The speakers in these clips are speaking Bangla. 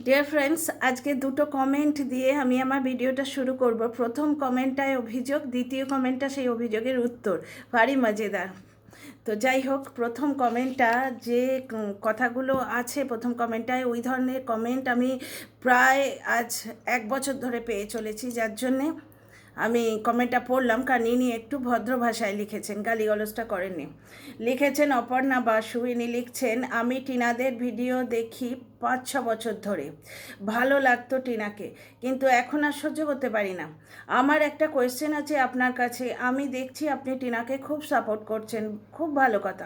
ডিয়ার ফ্রেন্ডস, আজকে দুটো কমেন্ট দিয়ে আমি আমার ভিডিওটা শুরু করব। প্রথম কমেন্টটায় অভিযোগ, দ্বিতীয় কমেন্টটা সেই অভিযোগের উত্তর। ভারী মজেদার। তো যাই হোক, প্রথম কমেন্টটা যে কথাগুলো আছে প্রথম কমেন্টটায়, ওই ধরনের কমেন্ট আমি প্রায় আজ 1 বছর ধরে পেয়ে চলেছি, যার জন্যে আমি কমেন্টটা পড়লাম। কারণ ইনি একটু ভদ্র ভাষায় লিখেছেন, গালিগলজটা করেননি। লিখেছেন অপর্ণা বাসু। ইনি লিখছেন, আমি টিনাদের ভিডিও দেখি 5-6 বছর ধরে। ভালো লাগতো টিনাকে, কিন্তু এখন আর সহ্য করতে পারি না। আমার একটা কোয়েশ্চেন আছে আপনার কাছে। আমি দেখছি আপনি টিনাকে খুব সাপোর্ট করছেন, খুব ভালো কথা।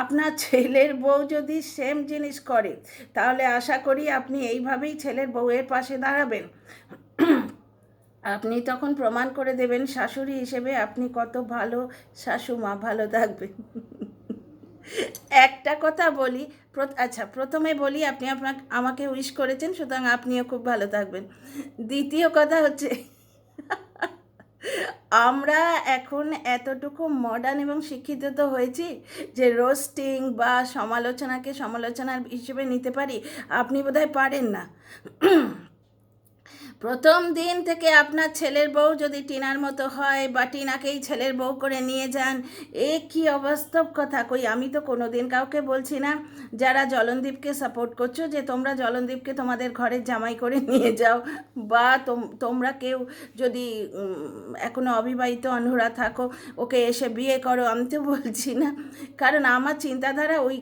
আপনার ছেলের বউ যদি সেম জিনিস করে, তাহলে আশা করি আপনি এইভাবেই ছেলের বউয়ের পাশে দাঁড়াবেন। আপনি তখন প্রমাণ করে দেবেন শাশুড়ি হিসেবে আপনি কত ভালো শাশুমা। ভালো থাকবেন। একটা কথা বলি, আচ্ছা প্রথমে বলি, আপনি আমাকে উইশ করেছেন, সুতরাং আপনিও খুব ভালো থাকবেন। দ্বিতীয় কথা হচ্ছে, আমরা এখন এতটুকু মডার্ন এবং শিক্ষিত তো হয়েছি যে রোস্টিং বা সমালোচনাকে সমালোচনার হিসেবে নিতে পারি। আপনি বোধহয় পারেন না। প্রথম দিন থেকে আপনার ছেলের বউ যদি টিনার মতো হয় বা টিনাকেই ছেলের বউ করে নিয়ে যান, এ কি অবাস্তব কথা। কই, আমি তো কোনো দিন কাউকে বলছি না যারা জলনদীপকে সাপোর্ট করছো যে তোমরা জলনদীপকে তোমাদের ঘরের জামাই করে নিয়ে যাও, বা তোমরা কেউ যদি এখনও অবিবাহিত অন্ধরা থাকো, ওকে এসে বিয়ে করো। আমি তো বলছি না, কারণ আমার চিন্তাধারা ওই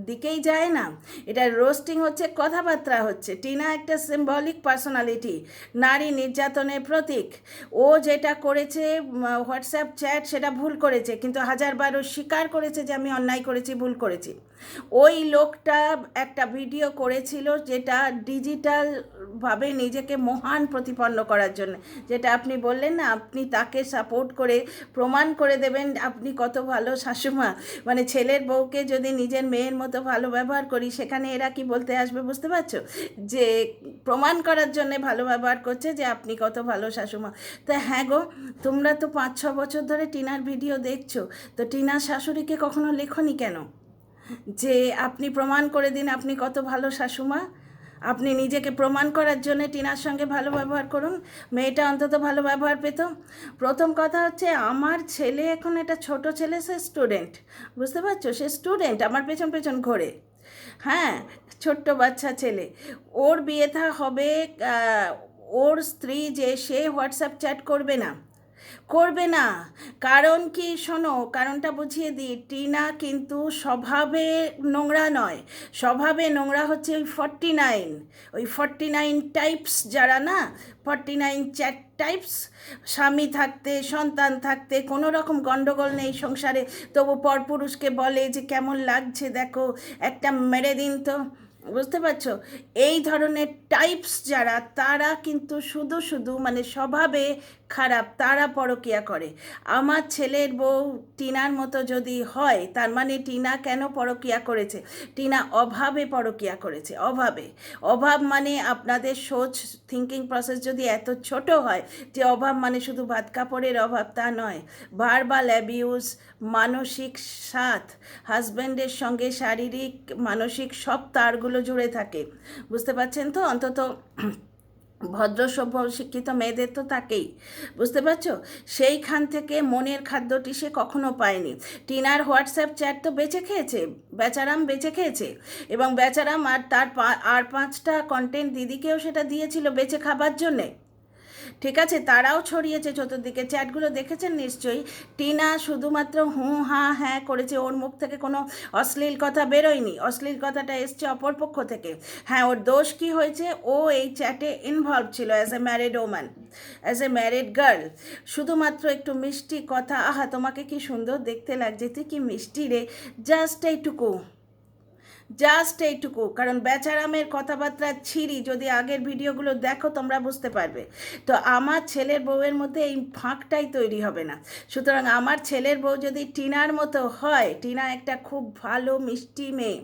দিকেই যায় না। এটা রোস্টিং হচ্ছে, কথাবার্তা হচ্ছে। টিনা একটা সিম্বলিক পার্সোনালিটি, নারী নির্যাতনের প্রতীক। ও যেটা করেছে হোয়াটসঅ্যাপ চ্যাট, সেটা ভুল করেছে, কিন্তু 1000বার স্বীকার করেছে যে আমি অন্যায় করেছি, ভুল করেছি। ওই লোকটা একটা ভিডিও করেছিল যেটা ডিজিটালভাবে নিজেকে মহান প্রতিপন্ন করার জন্য, যেটা আপনি বললেন না, আপনি তাকে সাপোর্ট করে প্রমাণ করে দেবেন আপনি কত ভালো শাশুমা। মানে ছেলের বউকে যদি নিজের মেয়ের মতো ভালো ব্যবহার করি, সেখানে এরা কি বলতে আসবে বুঝতে পারছো? যে প্রমাণ করার জন্যে ভালো ব্যবহার করছে যে আপনি কত ভালো শাশুমা। তা হ্যাঁ গো, তোমরা তো 5-6 বছর ধরে টিনার ভিডিও দেখছো, তো টিনার শাশুড়িকে কখনো লেখনি কেন যে আপনি প্রমাণ করে দিন আপনি কত ভালো শাশুমা? আপনি নিজেকে প্রমাণ করার জন্য টিনার সঙ্গে ভালো ব্যবহার করুন, মেয়েটা অন্তত ভালো ব্যবহার পেত। প্রথম কথা হচ্ছে, আমার ছেলে এখন, একটা ছোট ছেলে, সে স্টুডেন্ট, বুঝতে পারছো? সে স্টুডেন্ট, আমার পেছন পেছন ঘোরে। হ্যাঁ, ছোট্ট বাচ্চা ছেলে। ওর বিয়ে থা হবে, ওর স্ত্রী যে সে হোয়াটসঅ্যাপ চ্যাট করবে না, করবে না। কারণ কি, শোনো, কারণটা বুঝিয়ে দিই। টিনা কিন্তু স্বভাবে নোংরা নয়। স্বভাবে নোংরা হচ্ছে ওই 49 টাইপস যারা না, 49 চ্যাট টাইপস। স্বামী থাকতে, সন্তান থাকতে কোনো রকম গণ্ডগোল নেই সংসারে, তবু পরপুরুষকে বলে যে কেমন লাগছে দেখো, একটা মেরে দিন তো। বুঝতে পারছো? এই ধরনের টাইপস যারা, তারা কিন্তু শুধু শুধু মানে স্বভাবে খারাপ, তারা পরকীয়া করে। আমার ছেলের বউ টিনার মতো যদি হয়, তার মানে টিনা কেন পরকীয়া করেছে? টিনা অভাবে পরকীয়া করেছে, অভাবে। অভাব মানে আপনাদের সোচ, থিঙ্কিং প্রসেস যদি এত ছোট হয় যে অভাব মানে শুধু ভাত কাপড়ের অভাব, তা নয়। ভার্বাল অ্যাবিউজ, মানসিক সাথ, হাজব্যান্ডের সঙ্গে শারীরিক মানসিক সব তারগুলো জুড়ে থাকে। বুঝতে পারছেন তো? অন্তত ভদ্র সভ্য শিক্ষিত মেয়েদের তো তাকেই, বুঝতে পারছো? সেইখান থেকে মনের খাদ্যটি সে কখনো পায়নি। টিনার হোয়াটসঅ্যাপ চ্যাট তো বেঁচে খেয়েছে, বেচারাম বেঁচে খেয়েছে। এবং বেচারাম আর তার আর 5টা কন্টেন্ট দিদিকেও সেটা দিয়েছিল বেঁচে খাবার জন্যে। ঠিক আছে, তারাও ছড়িয়েছে চতুর্দিকে, চ্যাটগুলো দেখেছেন নিশ্চয়ই। টিনা শুধুমাত্র হুঁ হাঁ হ্যাঁ করেছে, ওর মুখ থেকে কোনো অশ্লীল কথা বেরোয়নি। অশ্লীল কথাটা এসছে অপরপক্ষ থেকে। হ্যাঁ, ওর দোষ কি হয়েছে? ও এই চ্যাটে ইনভলভ ছিল as a married woman, as a married girl. শুধুমাত্র একটু মিষ্টি কথা, আহা তোমাকে কি সুন্দর দেখতে লাগছে, তুই কি মিষ্টি রে, জাস্ট এইটুকু। কারণ বেচারামের কথাবার্তা ছিঁড়ি, যদি আগের ভিডিওগুলো দেখো তোমরা বুঝতে পারবে। তো আমার ছেলের বউয়ের মধ্যে এই ফাঁকটাই তৈরি হবে না। সুতরাং আমার ছেলের বউ যদি টিনার মতো হয়, টিনা একটা খুব ভালো মিষ্টি মেয়ে,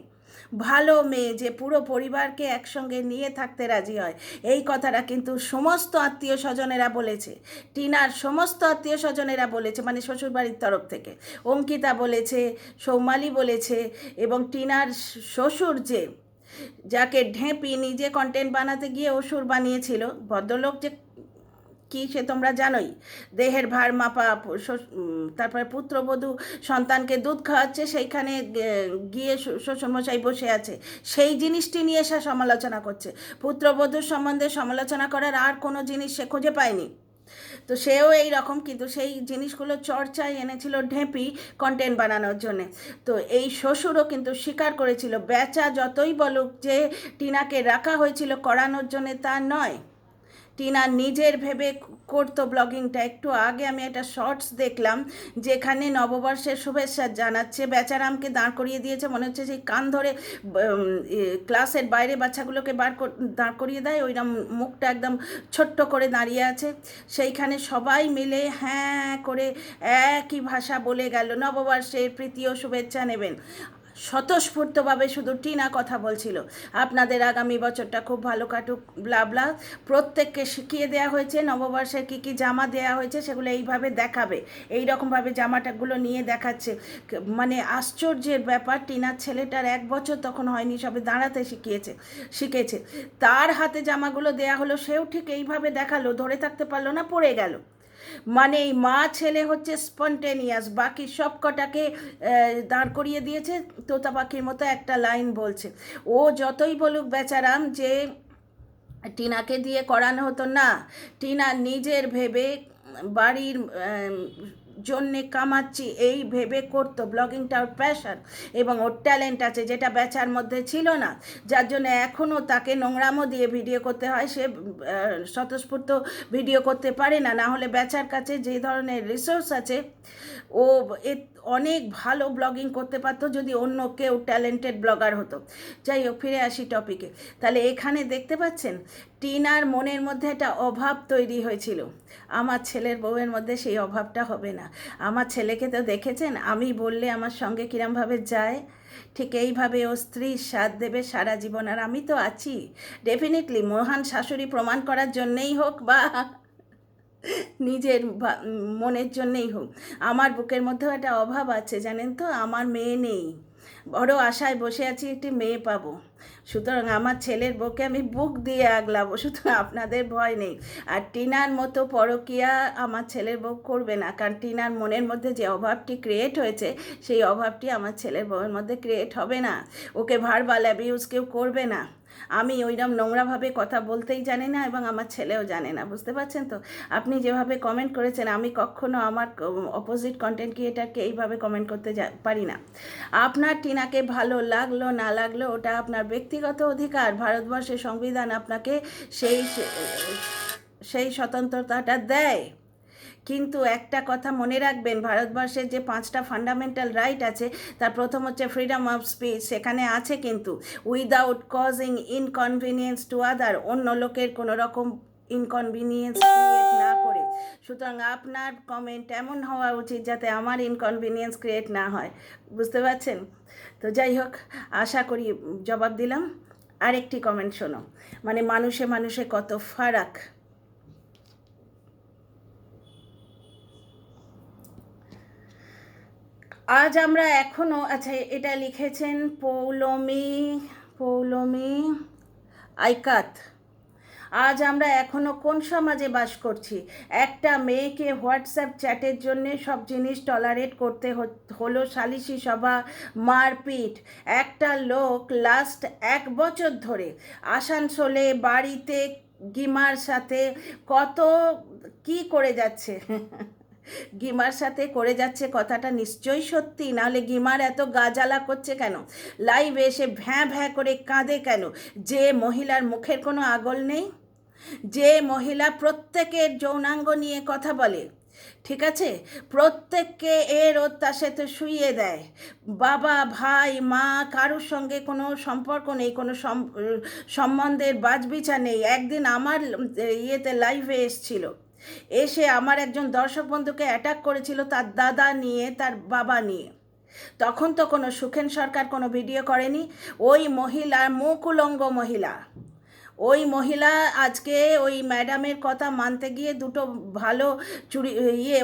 ভালো মেয়ে, যে পুরো পরিবারকে একসঙ্গে নিয়ে থাকতে রাজি হয়। এই কথাটা কিন্তু সমস্ত আত্মীয় স্বজনেরা বলেছে, টিনার সমস্ত আত্মীয় স্বজনেরা বলেছে, মানে শ্বশুরবাড়ির তরফ থেকে অঙ্কিতা বলেছে, সৌমালি বলেছে, এবং টিনার শ্বশুর যে যাকে ঢেঁপি নিজে কন্টেন্ট বানাতে গিয়ে অসুর বানিয়েছিল। ভদ্রলোক যে কি সে তোমরা জানোই। দেহের ভার মাপা, তারপরে পুত্রবধূ সন্তানকে দুধ খাওয়াচ্ছে, সেইখানে গিয়ে শ্বশুরমশাই বসে আছে, সেই জিনিসটি নিয়ে সে সমালোচনা করছে। পুত্রবধূর সম্বন্ধে সমালোচনা করার আর কোনো জিনিস সে খুঁজে পায়নি। তো সেও এই রকম, কিন্তু সেই জিনিসগুলো চর্চায় এনেছিল ঢেঁপি কন্টেন্ট বানানোর জন্যে। তো এই শ্বশুরও কিন্তু স্বীকার করেছিল, বেচা যতই বলুক যে টিনাকে রাখা হয়েছিল করানোর জন্যে, তা নয়। টিনা নিজের ভেবে করতো ব্লগিংটা। একটু আগে আমি একটা শর্টস দেখলাম যেখানে নববর্ষের শুভেচ্ছা জানাচ্ছে, বেচারামকে দাঁড় করিয়ে দিয়েছে, মনে হচ্ছে সেই কান ধরে ক্লাসের বাইরে বাচ্চাগুলোকে দাঁড় করিয়ে দেয়, ওইরকম মুখটা একদম ছোট্ট করে দাঁড়িয়ে আছে। সেইখানে সবাই মিলে হ্যাঁ করে একই ভাষা বলে গেল, নববর্ষের প্রীতি ও শুভেচ্ছা নেবেন। স্বতঃস্ফূর্তভাবে শুধু টিনা কথা বলছিল, আপনাদের আগামী বছরটা খুব ভালো কাটুক, ব্লা ব্লা। প্রত্যেককে শিখিয়ে দেওয়া হয়েছে নববর্ষের কী কী জামা দেওয়া হয়েছে, সেগুলো এইভাবে দেখাবে, এই রকমভাবে জামাটাগুলো নিয়ে দেখাচ্ছে। মানে আশ্চর্যের ব্যাপার, টিনার ছেলেটার 1 বছর তখন হয়নি, সবে দাঁড়াতে শিখেছে। তার হাতে জামাগুলো দেয়া হলো, সেও ঠিক এইভাবে দেখালো, ধরে থাকতে পারলো না, পড়ে গেল। মানে এই মা ছেলে হচ্ছে স্পন্টেনিয়াস, বাকি সব কটাকে দাঁড় করিয়ে দিয়েছে, তোতা পাখির মতো একটা লাইন বলছে। ও যতই বলুক বেচারাম যে টিনাকে দিয়ে করানো হতো না, টিনা নিজের ভেবে বাড়ির জন্যে কামাচ্ছি এই ভেবে করতো। ব্লগিংটা ওর প্যাশন এবং ওর ট্যালেন্ট আছে, যেটা বেচার মধ্যে ছিল না, যার জন্য এখনও তাকে নোংরামো দিয়ে ভিডিও করতে হয়। সে স্বতঃস্ফূর্ত ভিডিও করতে পারে না, না হলে বেচার কাছে যে ধরনের রিসোর্স আছে, ও অনেক ভালো ব্লগিং করতে পারতো যদি অন্য কেউ ট্যালেন্টেড ব্লগার হতো। যাই হোক, ফিরে আসি টপিকে। তাহলে এখানে দেখতে পাচ্ছেন টিনার মনের মধ্যে একটা অভাব তৈরি হয়েছিল। আমার ছেলের বউয়ের মধ্যে সেই অভাবটা হবে না। আমার ছেলেকে তো দেখেছেন, আমি বললে আমার সঙ্গে কিরমভাবে যায়, ঠিক এইভাবে ও স্ত্রীর সাথ দেবে সারা জীবন। আর আমি তো আছি, ডেফিনেটলি মহান শাশুড়ি প্রমাণ করার জন্যেই হোক বা নিজের মনের জন্যেই হোক, আমার বুকের মধ্যেও একটা অভাব আছে, জানেন তো। আমার মেয়ে নেই, বড় আশায় বসে আছি একটি মেয়ে পাবো। সুতরাং আমার ছেলের বউকে আমি বুক দিয়ে আগলাবো, সুতরাং আপনাদের ভয় নেই। আর টিনার মতো পরকীয়া আমার ছেলের বউ করবে না, কারণ টিনার মনের মধ্যে যে অভাবটি ক্রিয়েট হয়েছে, সেই অভাবটি আমার ছেলের বউয়ের মধ্যে ক্রিয়েট হবে না। ওকে ভার্বাল অ্যাবিউজ কেউ করবে না। আমি ওইরকম নোংরাভাবে কথা বলতেই জানি না, এবং আমার ছেলেও জানে না, বুঝতে পারছেন তো। আপনি যেভাবে কমেন্ট করেছেন, আমি কখনো আমার অপোজিট কন্টেন্ট ক্রিয়েটারকে এইভাবে কমেন্ট করতে পারি না। আপনার টিনাকে ভালো লাগলো না লাগলো ওটা আপনার ব্যক্তিগত অধিকার। ভারতবর্ষের সংবিধান আপনাকে সেই স্বতন্ত্রতাটা দেয়। কিন্তু একটা কথা মনে রাখবেন, ভারতবর্ষের যে 5টা ফান্ডামেন্টাল রাইট আছে, তার প্রথম হচ্ছে ফ্রিডম অফ স্পিচ। সেখানে আছে কিন্তু without causing inconvenience to other, অন্য লোকের কোনো রকম ইনকনভিনিয়েন্স ক্রিয়েট না করে। সুতরাং আপনার কমেন্ট এমন হওয়া উচিত যাতে আমার ইনকনভিনিয়েন্স ক্রিয়েট না হয়, বুঝতে পারছেন তো। যাই হোক, আশা করি জবাব দিলাম। আরেকটি কমেন্ট শোনো, মানে মানুষে মানুষে কত ফারাক। আজ আমরা এখনও, আচ্ছা এটা লিখেছেন পৌলমি আইকাত। আজ আমরা এখনও কোন সমাজে বাস করছি? একটা মেয়েকে হোয়াটসঅ্যাপ চ্যাটের জন্যে সব জিনিস টলারেট করতে হলো, সালিশি সভা, মারপিট। একটা লোক লাস্ট 1 বছর ধরে আসানসোলে বাড়িতে গিমার সাথে কত কি করে যাচ্ছে গিমার সাথে করে যাচ্ছে, কথাটা নিশ্চয়ই সত্যি, নাহলে গিমার এত গাজালা করছে কেন? লাইভে এসে ভ্যাঁ ভ্যাঁ করে কাঁদে কেন? যে মহিলার মুখের কোনো আগল নেই, যে মহিলা প্রত্যেকের যৌনাঙ্গ নিয়ে কথা বলে, ঠিক আছে, প্রত্যেককে এর অত্যাশাতে শুইয়ে দেয়, বাবা ভাই মা কারোর সঙ্গে কোনো সম্পর্ক নেই, কোনো সম্বন্ধের বাজবিচার নেই। একদিন আমার লাইভে এসছিল, এসে আমার একজন দর্শক বন্ধুকে অ্যাটাক করেছিল, তার দাদা নিয়ে, তার বাবা নিয়ে। তখন তো কোনো সুখেন সরকার কোনো ভিডিও করেনি। ওই মহিলা মুখ উলঙ্গ মহিলা, ওই মহিলা আজকে ওই ম্যাডামের কথা মানতে গিয়ে দুটো ভালো চুড়ি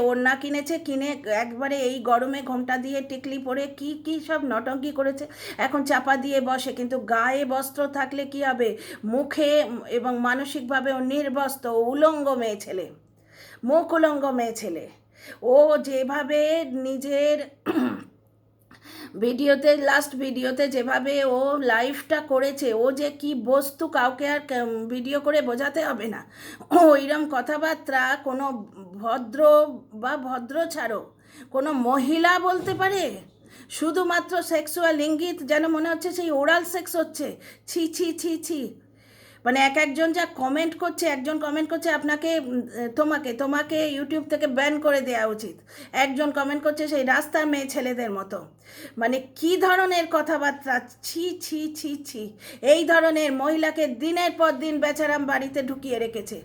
ওড়না কিনেছে, কিনে একবারে এই গরমে ঘোমটা দিয়ে টিকলি পরে কি কি সব নটঙ্কি করেছে, এখন চাপা দিয়ে বসে। কিন্তু গায়ে বস্ত্র থাকলে কি হবে, মুখে এবং মানসিকভাবে ও নির্বস্ত্র, উলঙ্গ মেয়ে ছেলে, মুখ উলঙ্গ মেয়ে ছেলে। ও যেভাবে নিজের ভিডিওতে, লাস্ট ভিডিওতে যেভাবে ও লাইভটা করেছে, ও যে কি বস্তু কাউকে আর ভিডিও করে বোঝাতে হবে না। ওইরকম কথাবার্তা কোনো ভদ্র বা ভদ্র ছাড়ো কোনো মহিলা বলতে পারে? শুধুমাত্র সেক্সুয়াল ইঙ্গিত, যেন মনে হচ্ছে সেই ওরাল সেক্স হচ্ছে। ছি ছি ছি ছি। মানে একজন যা কমেন্ট করছে, একজন কমেন্ট করছে আপনাকে তোমাকে তোমাকে ইউটিউব থেকে ব্যান করে দেওয়া উচিত, একজন কমেন্ট করছে সেই রাস্তার মেয়ে ছেলেদের মতো। মানে কি ধরনের কথাবার্তা, ছি ছি ছি ছি। এই ধরনের মহিলাকে দিনের পর দিন বেচারাম বাড়িতে ঢুকিয়ে রেখেছে,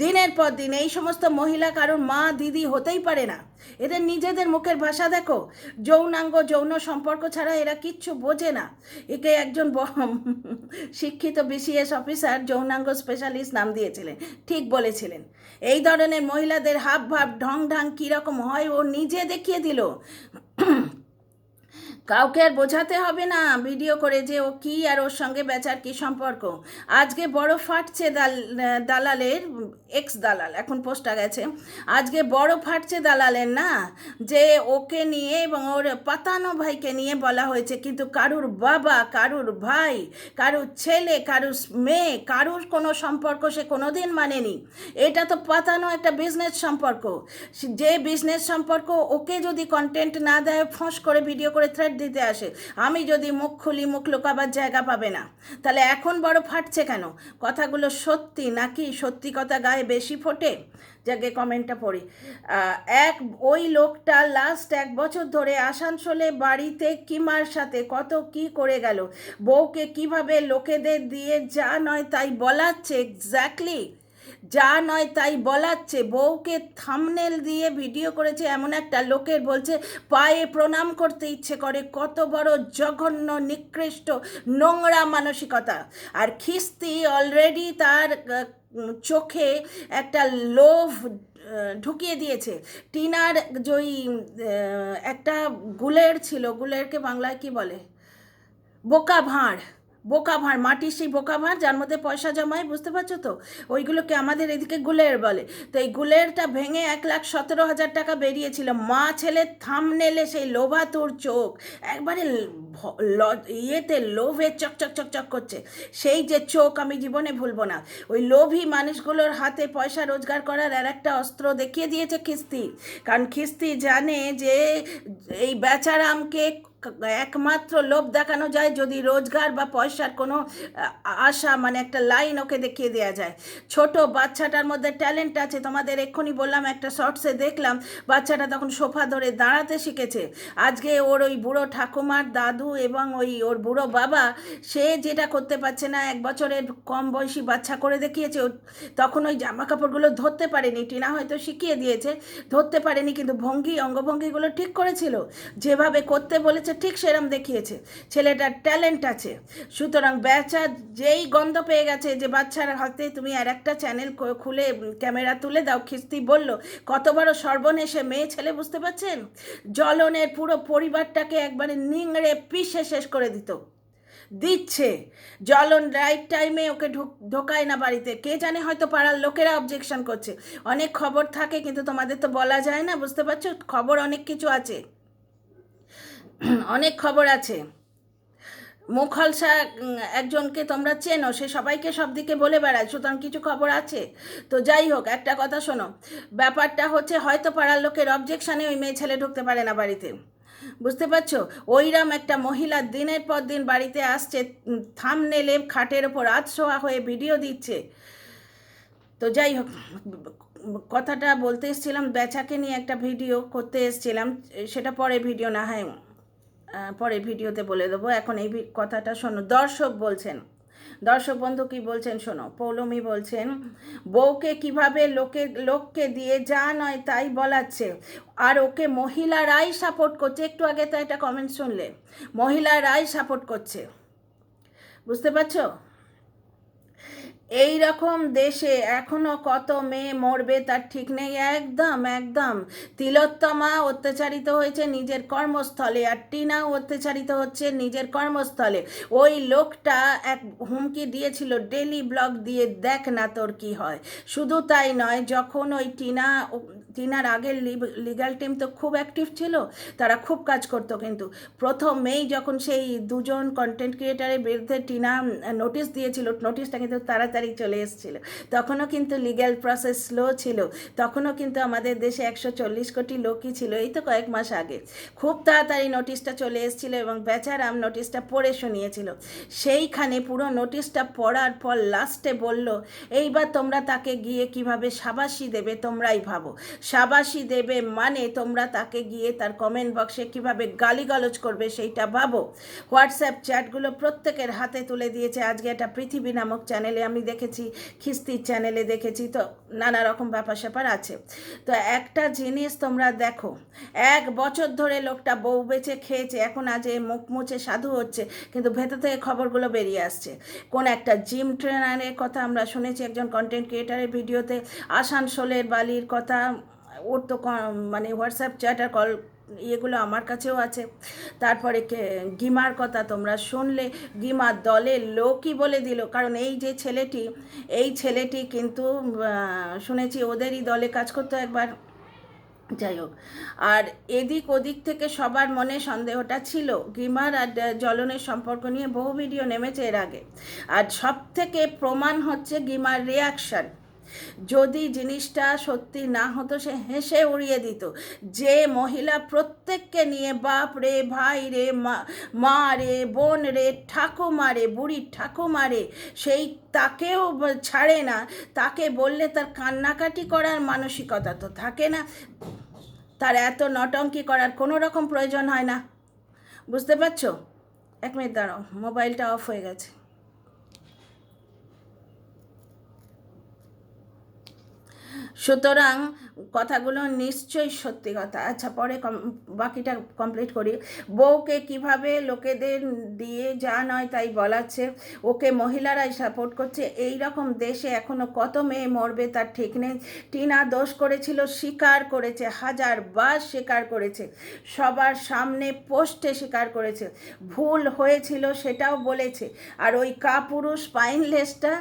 দিনের পর দিন। এই সমস্ত মহিলা কারোর মা দিদি হতেই পারে না। এদের নিজেদের মুখের ভাষা দেখো, যৌনাঙ্গ যৌন সম্পর্ক ছাড়া এরা কিচ্ছু বোঝে না। একে একজন শিক্ষিত বিসিএস অফিসার যৌনাঙ্গ স্পেশালিস্ট নাম দিয়েছিলেন, ঠিক বলেছিলেন। এই ধরনের মহিলাদের হাব ভাব ঢং ঢাং কীরকম হয় ও নিজে দেখিয়ে দিল। কাউকে আর বোঝাতে হবে না ভিডিও করে যে ও কী আর ওর সঙ্গে বেচার কী সম্পর্ক। আজকে বড় ফাটছে দালালের, এক্স দালাল, এখন পোস্টটা গেছে, আজকে বড় ফাটছে দালালের না, যে ওকে নিয়ে এবং ওর পাতানো ভাইকে নিয়ে বলা হয়েছে, কিন্তু কারুর বাবা, কারুর ভাই, কারুর ছেলে, কারুর মেয়ে, কারুর কোনো সম্পর্ক সে কোনোদিন মানেনি। এটা তো পাতানো একটা বিজনেস সম্পর্ক। যে বিজনেস সম্পর্ক ওকে যদি কন্টেন্ট না দেয়, ফোঁস করে ভিডিও করে থ্রেড দিতে আসে, আমি যদি মুখ খুলি মুখ লুকাবার জায়গা পাবে না। তাহলে এখন বড় ফাটছে কেন? কথাগুলো সত্যি নাকি সত্যি কথা গায়ে বেশি ফোটে? যাকে কমেন্টটা পড়ি। ওই লোকটা লাস্ট 1 বছর ধরে আসানসোলে বাড়িতে কিমার সাথে কত কি করে গেল, বউকে কিভাবে লোকেদের দিয়ে যা নয় তাই বলাচ্ছে, এক্স্যাক্টলি যা নয় তাই বলাচ্ছে, বউকে থাম্বনেল দিয়ে ভিডিও করেছে, এমন একটা লোকের বলছে পায়ে প্রণাম করতে ইচ্ছে করে। কত বড় জঘন্য, নিকৃষ্ট, নোংরা মানসিকতা। আর খিস্তি অলরেডি তার চোখে একটা লোভ ঢুকিয়ে দিয়েছে। টিনার জয়ী একটা গুলের ছিল, গুলেরকে বাংলায় কি বলে, বোকা ভাঁড়, বোকা ভাঁড়, মাটির সেই বোকা ভাঁড় যার মধ্যে পয়সা জমায়, বুঝতে পারছো তো? ওইগুলোকে আমাদের এদিকে গুলের বলে। তো এই গুলেরটা ভেঙে 1,17,000 টাকা বেরিয়েছিল। মা ছেলের থাম্বনেলে সেই লোভাতুর চোখ, একবারে ইয়েতে লোভে চকচক চকচক করছে। সেই যে চোখ আমি জীবনে ভুলবো না। ওই লোভী মানুষগুলোর হাতে পয়সা রোজগার করার আর একটা অস্ত্র দেখিয়ে দিয়েছে খিস্তি। কারণ খিস্তি জানে যে এই বেচারামকে একমাত্র লোভ দেখানো যায় যদি রোজগার বা পয়সার কোনো আশা, মানে একটা লাইন ওকে দেখিয়ে দেওয়া যায়। ছোট বাচ্চাটার মধ্যে ট্যালেন্ট আছে, তোমাদের এক্ষুনি বললাম, একটা শর্টসে দেখলাম বাচ্চাটা তখন সোফা ধরে দাঁড়াতে শিখেছে। আজকে ওর ওই বুড়ো ঠাকুমার দাদু এবং ওর বুড়ো বাবা, সে যেটা করতে পারছে না 1 বছরের কম বয়সী বাচ্চা করে দেখিয়েছে। তখন ওই জামা কাপড়গুলো ধরতে পারেনি, টিনা হয়তো শিখিয়ে দিয়েছে, ধরতে পারেনি, কিন্তু অঙ্গভঙ্গিগুলো ঠিক করেছিল, যেভাবে করতে বলেছে ঠিক সেরম দেখিয়েছে। ছেলেটার ট্যালেন্ট আছে। সুতরাং বেচা যেই গন্ধ পেয়ে গেছে যে বাচ্চার হাতে তুমি আর একটা চ্যানেল খুলে ক্যামেরা তুলে দাও, খিস্তি বলল কত বড় সর্বনেশে মেয়ে ছেলে, বুঝতে পারছেন? জ্বলনের পুরো পরিবারটাকে একবারে নিংড়ে পিষে শেষ করে দিচ্ছে। জ্বলন রাইট টাইমে ওকে ঢোকায় না বাড়িতে, কে জানে হয়তো পাড়ার লোকেরা অবজেকশন করছে। অনেক খবর থাকে কিন্তু তোমাদের তো বলা যায় না, বুঝতে পারছো? খবর অনেক কিছু আছে, অনেক খবর আছে। মুখলসা একজনকে তোমরা চেনো, সে সবাইকে সব দিকে বলে বেড়ায়, সুতরাং কিছু খবর আছে। তো যাই হোক, একটা কথা শোনো, ব্যাপারটা হচ্ছে হয়তো পাড়ার লোকের অবজেকশানে ওই মেয়ে ছেলে ঢুকতে পারে না বাড়িতে, বুঝতে পারছো? ওইরম একটা মহিলা দিনের পর দিন বাড়িতে আসছে, থাম্বনেলে খাটের ওপর আধশোয়া হয়ে ভিডিও দিচ্ছে। তো যাই হোক, কথাটা বলতে এসেছিলাম, বেচাকে নিয়ে একটা ভিডিও করতে এসেছিলাম, সেটা পরে ভিডিও না হয় পরের ভিডিওতে বলে দেবো। এখন এই কথাটা শোনো। দর্শক বন্ধু কি বলছেন শোনো। পৌলমী বলছেন বউকে কিভাবে লোককে দিয়ে যা নয় তাই বলাচ্ছে, আর ওকে মহিলারাই সাপোর্ট করছে। একটু আগে তো একটা কমেন্ট শুনলে, মহিলারাই সাপোর্ট করছে, বুঝতে পারছো? এই রকম দেশে এখনো কত মেয়ে মরবে তার ঠিক নেই। একদম একদম। তিলোত্তমা অত্যাচারিত হয়েছে নিজের কর্মস্থলে, আর টিনাও অত্যাচারিত হচ্ছে নিজের কর্মস্থলে। ওই লোকটা এক হুমকি দিয়েছিল, ডেলি ব্লগ দিয়ে দেখ না তোর কি হয়। শুধু তাই নয়, যখন ওই টিনার আগের লিগ্যাল টিম তো খুব অ্যাক্টিভ ছিল, তারা খুব কাজ করতো, কিন্তু প্রথমেই যখন সেই দুজন কন্টেন্ট ক্রিয়েটারের বিরুদ্ধে টিনা নোটিশ দিয়েছিল, নোটিশটা কিন্তু তাড়াতাড়ি চলে এসেছিল। তখনও কিন্তু লিগ্যাল প্রসেস স্লো ছিল, তখনও কিন্তু আমাদের দেশে 140 কোটি লোকই ছিল, এই তো কয়েক মাস আগে। খুব তাড়াতাড়ি নোটিশটা চলে এসেছিল এবং বেচারাম নোটিশটা পড়ে শুনিয়েছিল। সেইখানে পুরো নোটিশটা পড়ার পর লাস্টে বলল, এইবার তোমরা তাকে গিয়ে কিভাবে শাবাশি দেবে তোমরাই ভাবো। শাবাশি দেবে মানে তোমরা তাকে গিয়ে তার কমেন্ট বক্সে কিভাবে গালিগালজ করবে সেইটা ভাবো। হোয়াটসঅ্যাপ চ্যাটগুলো প্রত্যেকের হাতে তুলে দিয়েছে। আজকে একটা পৃথিবী নামক চ্যানেলে আমি দেখেছি, খিস্তির চ্যানেলে দেখেছি, তো নানা রকম ব্যাপার স্যাপার আছে। তো একটা জিনিস তোমরা দেখো, 1 বছর ধরে লোকটা বউ বেচে খেয়েছে, এখন আজ এ মুখ মুছে সাধু হচ্ছে, কিন্তু ভেতর থেকে খবরগুলো বেরিয়ে আসছে। কোন একটা জিম ট্রেনারের কথা আমরা শুনেছি একজন কন্টেন্ট ক্রিয়েটারের ভিডিওতে, আসানসোলের বালির কথা, ওর তো মানে হোয়াটসঅ্যাপ চ্যাট আর কল এগুলো আমার কাছেও আছে। তারপরে গিমার কথা তোমরা শুনলে, গিমার দলের লোকই বলে দিল, কারণ এই যে ছেলেটি, এই ছেলেটি কিন্তু শুনেছি ওদেরই দলে কাজ করতো একবার, যাই হোক। আর এদিক ওদিক থেকে সবার মনে সন্দেহটা ছিল। গিমার আর জ্বলনের সম্পর্ক নিয়ে বহু ভিডিও নেমেছে এর আগে, আর সব থেকে প্রমাণ হচ্ছে গিমার রিয়াকশান। যদি জিনিসটা সত্যি না হতো সে হেসে উড়িয়ে দিত। যে মহিলা প্রত্যেককে নিয়ে বাপ রে, ভাই রে, মা রে, বোন রে, ঠাকুমা রে, বুড়ি ঠাকুমা রে, সেই তাকেও ছাড়ে না, তাকে বললে তার কান্নাকাটি করার মানসিকতা তো থাকে না, তার এত নটঙ্কি করার কোনো রকম প্রয়োজন হয় না। বুঝতে পারছো? 1 মিনিট দাঁড়াও, মোবাইলটা অফ হয়ে গেছে। সুতরাং কথাগুলো নিশ্চয়ই সত্যি কথা। আচ্ছা, পরে বাকিটা কমপ্লিট করি। বউকে কিভাবে লোকেদের দিয়ে যা নয় তাই বলাচ্ছে, ওকে মহিলারাই সাপোর্ট করছে। এই রকম দেশে এখনও কত মেয়ে মরবে তার ঠিক নেই। টিনা দোষ করেছিল, স্বীকার করেছে, 1000বার স্বীকার করেছে, সবার সামনে পোস্টে স্বীকার করেছে, ভুল হয়েছিল সেটাও বলেছে। আর ওই কাপুরুষ স্পাইনলেসটা,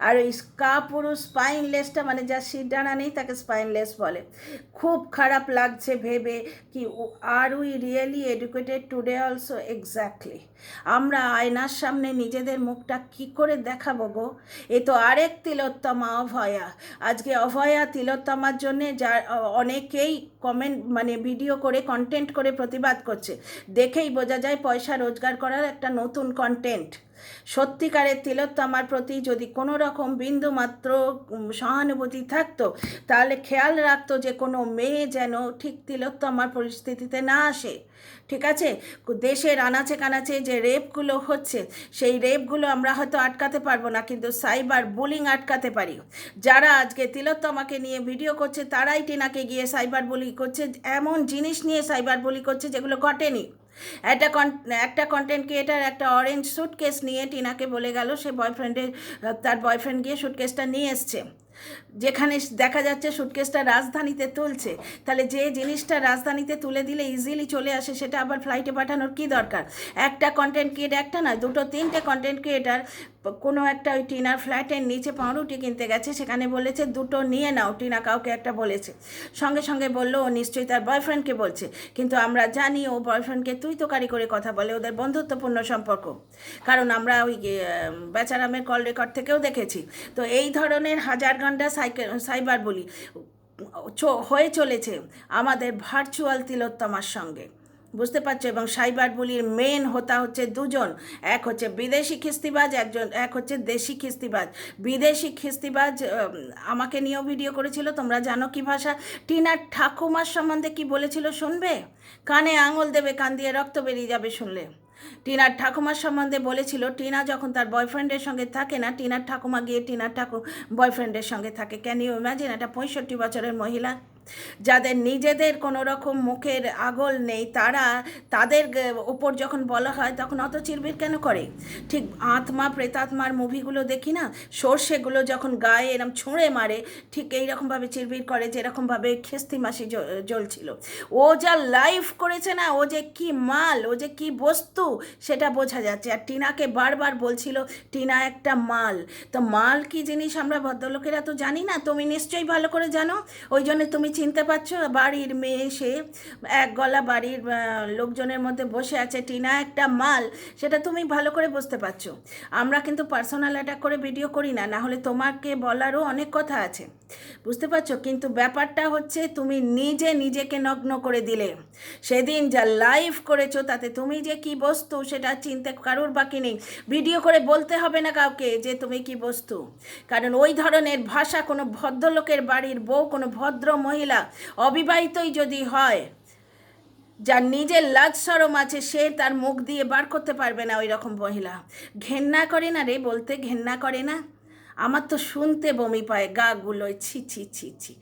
আর ওই কাপুরুষ স্পাইনলেসটা মানে যা শিরডানা নেই তাকে স্পাইনলেস বলে। খুব খারাপ লাগছে ভেবে কি, are we really educated today also? Exactly. আমরা আয়নার সামনে নিজেদের মুখটা কি করে দেখাবো গো? এ তো আরেক তিলোত্তমা, অভয়া। আজকে অভয়া তিলোত্তমার জন্যে যা অনেকেই কমেন্ট মানে ভিডিও করে কন্টেন্ট করে প্রতিবাদ করছে, দেখেই বোঝা যায় পয়সা রোজগার করার একটা নতুন কন্টেন্ট। সত্যিকারের তিলোত্তমার প্রতি যদি কোনো রকম বিন্দু মাত্র সহানুভূতি থাকতো, তাহলে খেয়াল রাখতো যে কোনো মেয়ে যেন ঠিক তিলোত্তমার পরিস্থিতিতে না আসে। ঠিক আছে? দেশের আনাচে কানাচে যে রেপগুলো হচ্ছে, সেই রেপগুলো আমরা হয়তো আটকাতে পারবো না, কিন্তু সাইবার বুলিং আটকাতে পারি। যারা আজকে তিলোত্তমাকে নিয়ে ভিডিও করছে তারাই টিনাকে গিয়ে সাইবার বুলি করছে, এমন জিনিস নিয়ে সাইবার বুলি করছে যেগুলো ঘটেনি। একটা কন্টেন্ট ক্রিয়েটার একটা অরেঞ্জ স্যুটকেস নিয়ে টিনাকে বলে গেল সে তার বয়ফ্রেন্ড গিয়ে স্যুটকেসটা নিয়ে এসছে, যেখানে দেখা যাচ্ছে স্যুটকেসটা রাজধানীতে তুলছে। তাহলে যে জিনিসটা রাজধানীতে তুলে দিলে ইজিলি চলে আসে, সেটা আবার ফ্লাইটে পাঠানোর কি দরকার? একটা কন্টেন্ট ক্রিয়েটার, একটা নয়, 2-3টে কন্টেন্ট ক্রিয়েটার কোনো একটা ওই টিনার ফ্ল্যাটের নিচে পাউরুটি কিনতে গেছে, সেখানে বলেছে 2টো নিয়ে নাও। টিনা কাউকে একটা বলেছে, সঙ্গে সঙ্গে বললো ও নিশ্চয়ই তার বয়ফ্রেন্ডকে বলছে, কিন্তু আমরা জানি ও বয়ফ্রেন্ডকে তুই তোকারি করে কথা বলে, ওদের বন্ধুত্বপূর্ণ সম্পর্ক, কারণ আমরা ওই বেচারামের কল রেকর্ড থেকেও দেখেছি। তো এই ধরনের হাজার ঘন্টা সাইবার বুলি হয়ে চলেছে আমাদের ভার্চুয়াল তিলোত্তমার সঙ্গে। বুঝতে পারছো? এবং সাইবার বুলির মেন হচ্ছে দুজন, এক হচ্ছে বিদেশি খিস্তিবাজ, এক হচ্ছে দেশি খিস্তিবাজ। বিদেশি খিস্তিবাজ আমাকে নিয়েও ভিডিও করেছিল, তোমরা জানো কি ভাষা। টিনার ঠাকুমার সম্বন্ধে কি বলেছিল শুনবে? কানে আঙুল দেবে, কান দিয়ে রক্ত বেরিয়ে যাবে শুনলে। টিনার ঠাকুমার সম্বন্ধে বলেছিল, টিনা যখন তার বয়ফ্রেন্ডের সঙ্গে থাকে না, টিনার ঠাকুমা গিয়ে টিনার বয়ফ্রেন্ডের সঙ্গে থাকে। Can you imagine? একটা 65 বছরের মহিলা। যাদের নিজেদের কোনো রকম মুখের আগল নেই, তাদের ওপর যখন বলা হয় তখন অত চিরবির কেন করে? ঠিক আত্মা প্রেতাত্মার মুভিগুলো দেখি না, সর্ষেগুলো যখন গায়ে এরম ছুঁড়ে মারে, ঠিক এইরকমভাবে চিরবির করে, যেরকমভাবে খেস্তি মাসি জ্বলছিল। ও যা লাইফ করেছে না, ও যে কি মাল, ও যে কি বস্তু, সেটা বোঝা যাচ্ছে। আর টিনাকে বারবার বলছিল টিনা একটা মাল। তো মাল কি জিনিস আমরা ভদ্রলোকেরা তো জানি না, তুমি নিশ্চয়ই ভালো করে জানো, ওই জন্য তুমি চিনতে পারছো। বাড়ির মেয়ে সে, এক গলা বাড়ির লোকজনের মধ্যে বসে আছে, টিনা একটা মাল, সেটা তুমি ভালো করে বুঝতে পারছো। আমরা কিন্তু পার্সোনাল অ্যাটাক করে ভিডিও করি না, না হলে তোমাকে বলারও অনেক কথা আছে, বুঝতে পারছো? কিন্তু ব্যাপারটা হচ্ছে তুমি নিজেকে নগ্ন করে দিলে। সেদিন যা লাইভ করেছো তাতে তুমি যে কি বস্তু সেটা চিনতে কারোর বাকি নেই। ভিডিও করে বলতে হবে না কাউকে যে তুমি কি বস্তু, কারণ ওই ধরনের ভাষা কোনো ভদ্রলোকের বাড়ির বউ, কোনো ভদ্র মহিলা, অবিবাহিতই যদি হয়, যার নিজের লাজ শরম আছে, সে তার মুখ দিয়ে বার করতে পারবে না ওই রকম মহিলা। ঘেন্না করে না রে বলতে, ঘেন্না করে না? আমার তো শুনতে বমি পায়, গা গুলোয়, ছি ছি ছি ছি,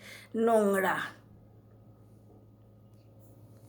নোংরা।